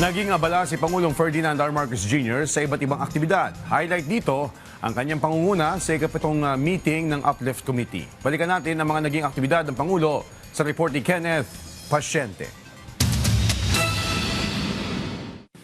Naging abala si Pangulong Ferdinand R. Marcos Jr. sa iba't ibang aktibidad. Highlight dito ang kanyang pangunguna sa ikapitong meeting ng Uplift Committee. Balikan natin ang mga naging aktibidad ng Pangulo sa report ni Kenneth Pasyente.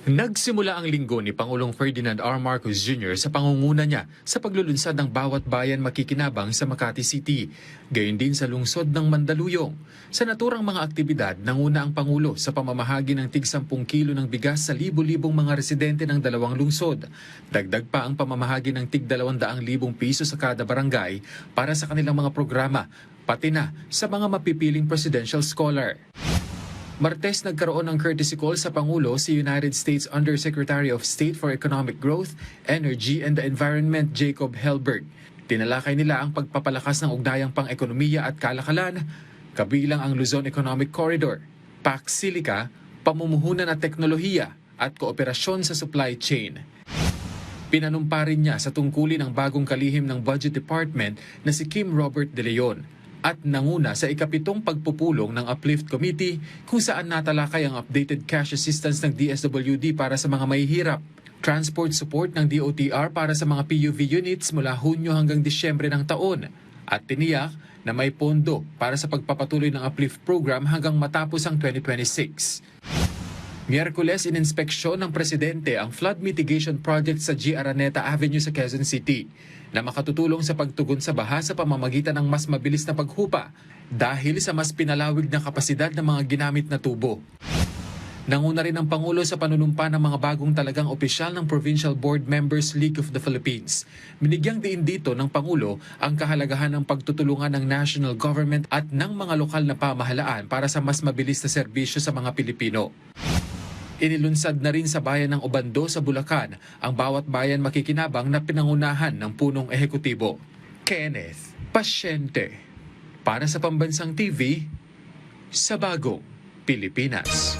Nagsimula ang linggo ni Pangulong Ferdinand R. Marcos Jr. sa pangunguna niya sa paglulunsad ng bawat bayan makikinabang sa Makati City, gayon din sa lungsod ng Mandaluyong. Sa naturang mga aktibidad, nanguna ang Pangulo sa pamamahagi ng tig 10 kilo ng bigas sa libo-libong mga residente ng dalawang lungsod. Dagdag pa ang pamamahagi ng tig 200,000 piso sa kada barangay para sa kanilang mga programa, pati na sa mga mapipiling presidential scholar. Martes nagkaroon ng courtesy call sa Pangulo si United States Undersecretary of State for Economic Growth, Energy and the Environment Jacob Helberg. Tinalakay nila ang pagpapalakas ng ugnayang pang-ekonomiya at kalakalan, kabilang ang Luzon Economic Corridor, PAC Silica, pamumuhunan at teknolohiya at kooperasyon sa supply chain. Pinanumpa rin niya sa tungkulin ng bagong kalihim ng Budget Department na si Kim Robert De Leon at nanguna sa ikapitong pagpupulong ng Uplift Committee kung saan natalakay ang updated cash assistance ng DSWD para sa mga mahihirap, transport support ng DOTR para sa mga PUV units mula Hunyo hanggang Disyembre ng taon, at tiniyak na may pondo para sa pagpapatuloy ng Uplift program hanggang matapos ang 2026. Miyerkules, ininspeksyon ng Presidente ang flood mitigation project sa G. Araneta Avenue sa Quezon City na makatutulong sa pagtugon sa baha sa pamamagitan ng mas mabilis na paghupa dahil sa mas pinalawig na kapasidad ng mga ginamit na tubo. Nanguna rin ang Pangulo sa panunumpa ng mga bagong talagang opisyal ng Provincial Board Members League of the Philippines. Binigyang diin dito ng Pangulo ang kahalagahan ng pagtutulungan ng national government at ng mga lokal na pamahalaan para sa mas mabilis na serbisyo sa mga Pilipino. Inilunsad na rin sa bayan ng Obando sa Bulacan ang bawat bayan makikinabang na pinangunahan ng punong ehekutibo. Kenneth Pasyente para sa Pambansang TV sa Bagong Pilipinas.